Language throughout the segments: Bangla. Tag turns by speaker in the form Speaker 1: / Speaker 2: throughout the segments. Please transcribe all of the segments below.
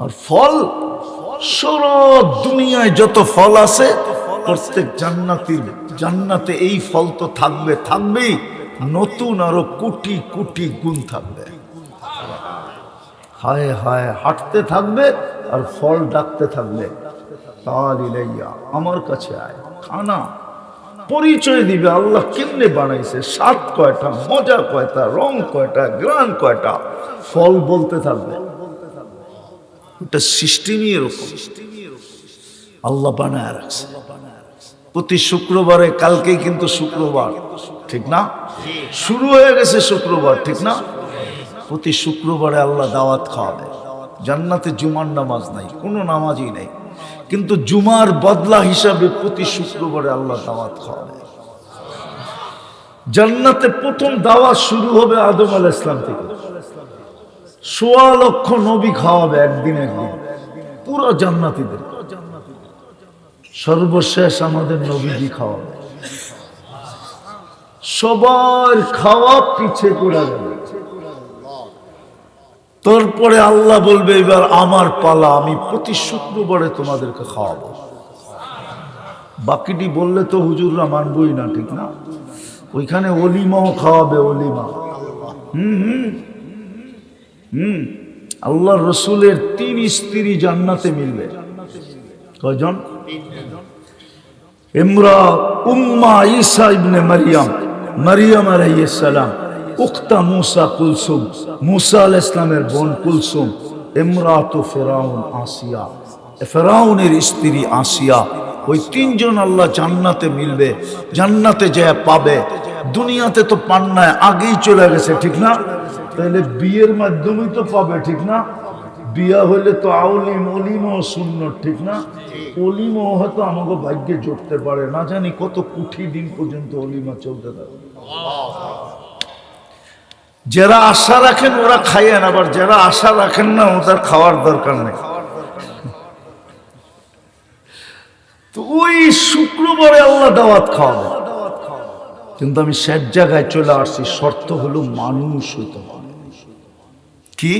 Speaker 1: আর ফল সারা দুনিয়ায় যত ফল আছে প্রত্যেক জান্নাতে এই ফল তো থাকবেই, নতুন আরো কোটি কোটি গুণ থাকবে। হায় হায় হাঁটতে থাকবে আর ফল ডাকতে থাকবে, তালিলাইয়া আমার কাছে আয়, খানা পরিচয় দিবে আল্লাহ কেমনে বানাইছে, স্বাদ কয়টা, মজা কয়টা, রং কয়টা, গ্রান কয়টা, ফল বলতে থাকবে। এটা সিস্টেমই এরকম আল্লাহ বানায় রাখছে। প্রতি শুক্রবারে, কালকেই কিন্তু শুক্রবার, ঠিক না? শুরু হয়ে গেছে শুক্রবার, ঠিক না? প্রতি শুক্রবারে আল্লাহ দাওয়াত খাওয়াবে। জান্নাতে জুমার নামাজ নাই, কোনো নামাজই নাই, কিন্তু জুমার বদলা হিসাবে প্রতি শুক্রবারে আল্লাহ দাওয়াত খাওয়াবে। জান্নাতে প্রথম দাওয়াত শুরু হবে আদম আলাইহিস সালাম থেকে, ১৬ লক্ষ নবী খাওয়াবে একদিন পুরো জান্নাতীদের। সর্বশেষ আমাদের নবীজি খাওয়াবে, সবার খাওয়া পিছে পড়ে যাবে। তারপরে আল্লাহ বলবে এবার আমার পালা, আমি প্রতি শুক্রবারে তোমাদেরকে খাওয়াবো। বাকিটি বললে তো হুজুররা মানবই না, ঠিক না? ওইখানে অলিমাও খাওয়াবে, অলিমা। আল্লাহ রসুলের ৩ স্ত্রী জান্নাতে মিলবে। কয়জন? উম্মা ঈসা ইবনে মারিয়াম আলাইহিস সালাম, উখতা মুসা কুলসুম, মুসা আলাইহিস সালামের বোন কুলসুম, ইমরাতু ফিরাউন আসিয়া, ফিরাউনের স্ত্রী আসিয়া। ওই ৩ জন আল্লাহ জান্নাতে মিলবে, জান্নাতে যায় পাবে। দুনিয়াতে তো পান না, আগেই চলে গেছে, ঠিক না? তাহলে বিয়ের মাধ্যমেই তো পাবে, ঠিক না? বিয়া হইলে তো অলিমাও সুন্নত, ঠিক না? অলিমাও হয়তো আমাকে ভাগ্যে জুটতে পারে না, জানি কত কোটি দিন পর্যন্ত অলিমা চলতে থাকে। যারা আশা রাখেন ওরা খাইয়েন, আবার যারা আশা রাখেন না ওদের খাওয়ার দরকার নেই। তো ওই শুক্রবারে আল্লাহ দাওয়াত খাওয়াবে, কিন্তু আমি শেষ জায়গায় চলে আসছি। শর্ত হলো মানুষ হইতে হবে। কি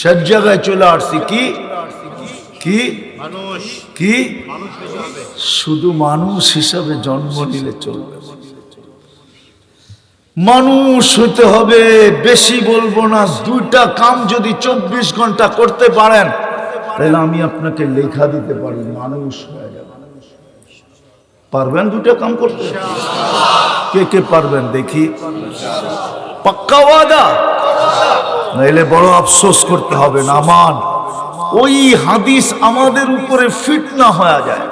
Speaker 1: শেষ জায়গায় চলে আসছি? কি কি কি শুধু মানুষ হিসাবে জন্ম নিলে চলবে, মানুষ হতে হবে। বেশি বলবো না, 2টা কাম যদি 24 ঘন্টা করতে পারেন তাহলে আমি আপনাকে লেখা দিতে পারি মানুষ হয়ে যাবে। পারবেন 2টা কাম করতে? কে কে পারবেন দেখি? পাক্কা ওয়াদা? নাইলে বড় আফসোস করতে হবে। নামান ওই হাদিস আমাদের উপরে ফিট না হয়ে যায়।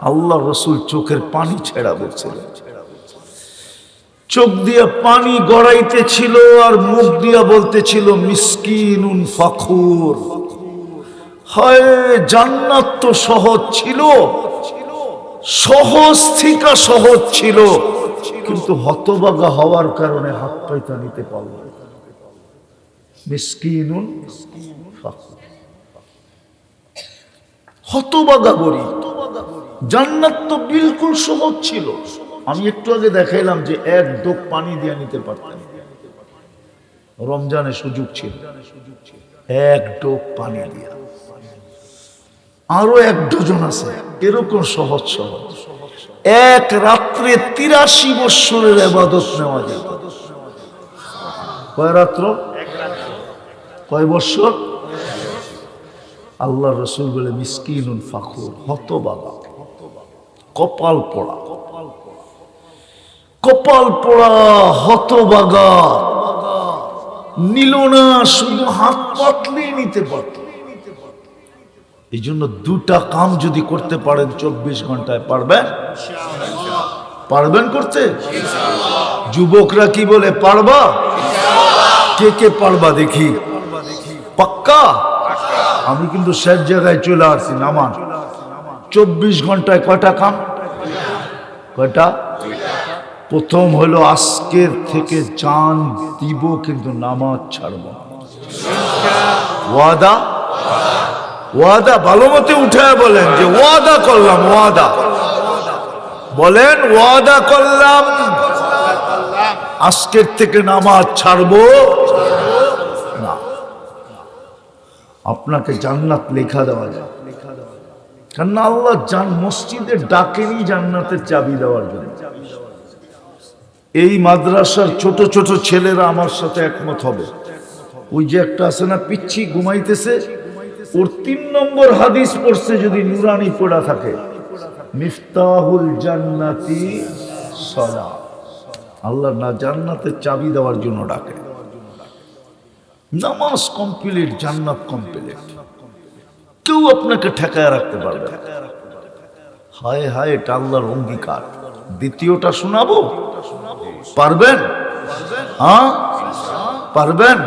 Speaker 1: আল্লাহ রসুল চোখের পানি ছেড়া বলছিলেন, চোখ দিয়ে পানি গড়াইতেছিল আর মুখ দিয়া বলতেছিল মিসকিনুন ফখুর। হায় জান্নাত তো সহজ ছিল, সহজ থেকে সহজ ছিল, কিন্তু হতভাগা হওয়ার কারণে হাত পাইতা নিতে পারল। মিসকিনুন ফখুর, হতভাগা গরিব। জান্নাত তো বিলকুল সহজ ছিল। আমি একটু আগে দেখাইলাম যে 1 ডোক পানি দিয়ে নিতে পারতেন, রমজানে সুযোগ ছিল 1 ডোক পানি দিয়া। আরো 1 ডজন আছে এরকম সহজ সহজ। এক রাত্রে 83 বৎসরের ইবাদত নেওয়া যায়। কয় রাত্র? কয় বৎসর? আল্লাহ রসুল বলে মিসকিনুন ফখুর, হতভাগা, কপাল পোড়া, কপাল পোড়া, হতভাগা। নিল না, শুধু হাত পাতলেই নিতে পারত। এই জন্য 2টা কাম যদি করতে পারেন 24 ঘন্টায় পারবেন? পারবেন করতে? যুবকরা কি বলে পারবা? কে কে পারবা দেখি? পাক্কা? আমি কিন্তু শেষ জায়গায় চলে আসছি। নামাজ 24 ঘন্টায় কয়টা কাম? কয়টা? প্রথম হলো আজকের থেকে জান দিব, কিন্তু নামাজ ছাড়ব। ওয়াদা? ওয়াদা ভালো মতে উঠায় বলেন যে ওয়াদা করলাম। ওয়াদা বলেন, ওয়াদা করলাম আজকের থেকে নামাজ ছাড়বো না। আপনাকে জান্নাত লেখা দেওয়া যায়। কারণ আল্লাহ মসজিদে ডাকেনি জান্নাতের চাবি দেওয়ার জন্য। এই মাদ্রাসার ছোট ছোট ছেলেরা আমার সাথে একমত হবে। ওই যে একটা আছে না পিচ্ছি ঘুমাইতেছে, ওর 3 নম্বর হাদিস পড়ছে যদি নুরানি পড়া থাকে, মিফতাহুল জান্নাতি সালাত। আল্লাহ না জান্নাতের চাবি দেওয়ার জন্য ডাকে। নামাজ কমপ্লিট, জান্নাত কমপ্লিট, কেউ আপনাকে ঠেকায় রাখতে পারবে। হায় হায়, এটা আল্লাহর অঙ্গীকার। দ্বিতীয়টা শোনাবো, পারবেন? হ্যাঁ পারবেন?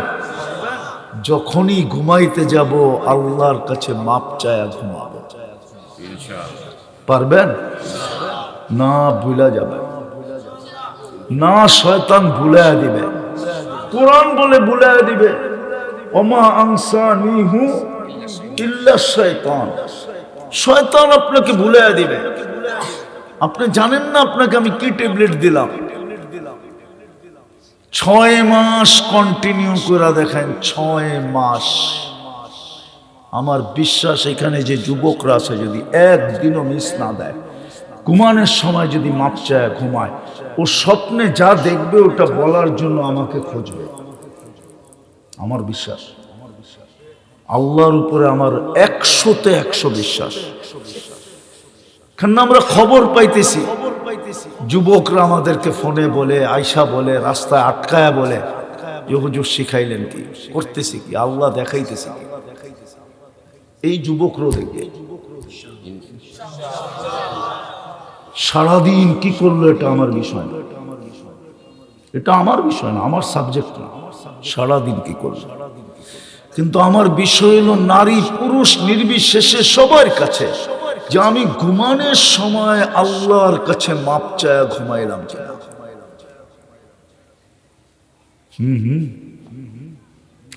Speaker 1: যখনই ঘুমাইতে যাব আল্লাহর কাছে মাপ চায়া ঘুমাবো। পারবেন না? ভুলা যাবে না, শয়তান ভুলাইয়া দিবে। কোরআন বলে ভুলাইয়া দিবে, ওমা আনসানিহু ইল্লা শাইতান। শয়তান আপনাকে ভুলাইয়া দিবে। আপনি জানেন না আপনাকে আমি কি ট্যাবলেট দিলাম। 6 মাস কন্টিনিউ করে দেখেন, 6 মাস। আমার বিশ্বাস এখানে যে যুবকরা আছে যদি একদিনও মিস না দেয়, ঘুমানোর সময় যদি মাপ চায় ঘুমায়, ও স্বপ্নে যা দেখবে ওটা বলার জন্য আমাকে খুঁজবে। আমার বিশ্বাস, আল্লাহর উপরে আমার 100-তে 100 বিশ্বাস। কারণ আমরা খবর পাইতেছি, যুবকরা আমাদেরকে ফোনে বলে, আয়সা বলে, রাস্তায় আটকায়া বলে, হুজুর শিখাইলেন কি, করতেছি কি, আল্লাহ দেখাইতেছি কি। এই যুবকরাও দেখবে সারাদিন কি করলো, এটা আমার বিষয় না, এটা আমার বিষয় না, আমার সাবজেক্ট না, সারাদিন কি করলো। কিন্তু আমার বিষয় হলো নারী পুরুষ নির্বিশেষে সবার কাছে যে আমি ঘুমানোর সময় আল্লাহর কাছে মাপ চায়া ঘুমাইলাম কিনা।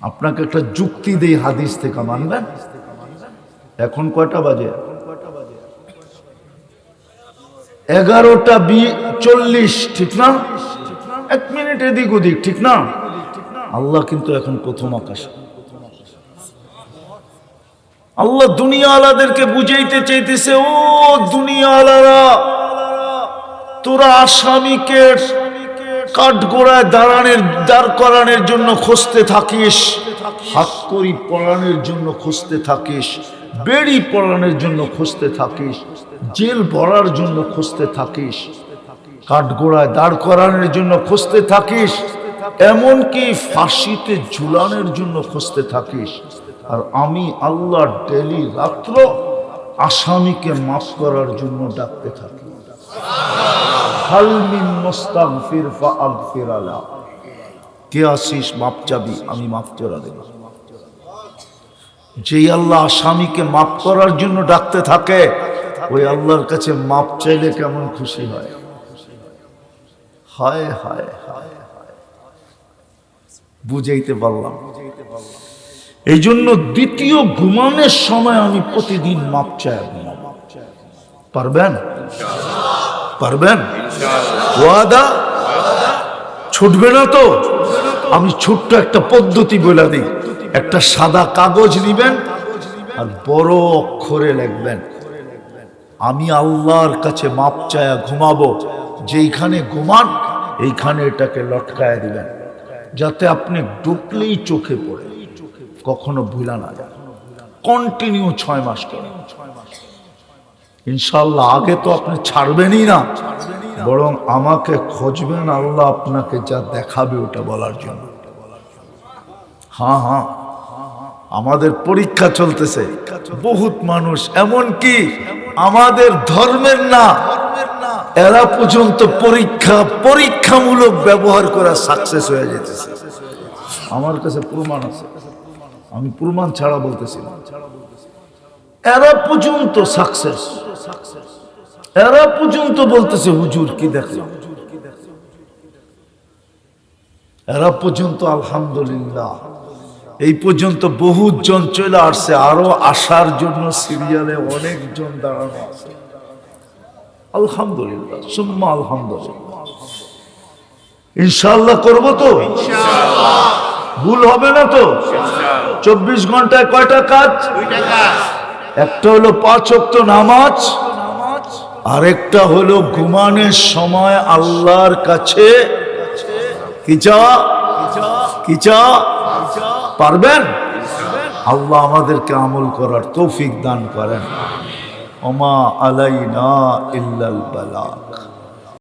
Speaker 1: আপনাকে একটা যুক্তি দেই হাদিস থেকে, মানবেন? এখন কয়টা বাজে? 11:40, ঠিক না? 1 মিনিট এদিক ওদিক, ঠিক না? আল্লাহ কিন্তু এখন প্রথম আকাশে। আল্লাহ দুনিয়া আলাদেরকে বুঝাইতে চাইতেছে, ও দুনিয়া আলারা, তোরা আসামিকে কাঠগড়ায় দাঁড় করানোর জন্য খুঁজতে থাকিস, হাত কড়ি পরানোর জন্য খুঁজতে থাকিস, বেড়ি পরানোর জন্য খুঁজতে থাকিস, জেল ভরার জন্য খুঁজতে থাকিস, কাঠগড়ায় দাঁড় করানোর জন্য খুঁজতে থাকিস, এমনকি ফাঁসিতে ঝুলানোর জন্য খুঁজতে থাকিস। আর আমি আল্লাহ ডেলি রাত্র আসামিকে মাফ করার জন্য ডাকতে থাকি, হাল মিন মুস্তাগফির ফাগফির লা। কে আসিস মাপ চাবি, আমি মাফ করে দেব। যেই আল্লাহ আসামিকে মাফ করার জন্য ডাকতে থাকে, ওই আল্লাহর কাছে মাপ চাইলে কেমন খুশি হয়। হায় হায় হায়, বুঝাইতে পারলাম। এই জন্য দ্বিতীয় ঘুমানোর সময় আমি প্রতিদিন মাপ চাই ঘুমাবো। পারবেন? পারবেন? ওয়াদা? ছুটবে না তো? আমি ছোট্ট একটা পদ্ধতি বলে দিই। একটা সাদা কাগজ নিবেন আর বড় অক্ষরে লিখবেন, আমি আল্লাহর কাছে মাপ চায়া ঘুমাবো। যেইখানে ঘুমান এইখানে এটাকে লটকায় দিবেন, যাতে আপনি ঢুকলেই চোখে পড়ে, কখনো ভুলা না যায়। কন্টিনিউ 6 মাস করেন ইনশাআল্লাহ। আগে তো আপনি ছাড়বেনই না, বরং আমাকে খুঁজবেন, আল্লাহ আপনাকে যা দেখাবে ওটা বলার জন্য। হ্যাঁ হ্যাঁ, আমাদের পরীক্ষা চলতেছে, বহুত মানুষ এমনকি আমাদের ধর্মের না, এরা পর্যন্ত পরীক্ষামূলক ব্যবহার করা সাকসেস হয়ে যেতেছে। আমার কাছে প্রমাণ আছে, আমি প্রমাণ ছাড়া বলতেছি না। এরা পর্যন্ত সাকসেস, এরা পর্যন্ত বলতেছে হুজুর কি দেখলাম, এরা পর্যন্ত আলহামদুলিল্লাহ। এই পর্যন্ত বহুত জন চলে আসছে, আরো আসার জন্য সিরিয়ালে অনেকজন দাঁড়ানো আছে। আলহামদুলিল্লাহ, সুম্মা আলহামদুলিল্লাহ। ইনশাআল্লাহ করবো তো? ভুল হবে না তো? 24 ঘন্টায় কয়টা কাজ? একটা হলো 5 ওয়াক্ত নামাজ, আরেকটা হলো ঘুমানোর সময় আল্লাহর কাছে কি চাওয়া? কি চাওয়া? পারবেন? আল্লাহ আমাদেরকে আমল করার তৌফিক দান করেন। ওমা আলাইনা ইল্লাল বালাগ।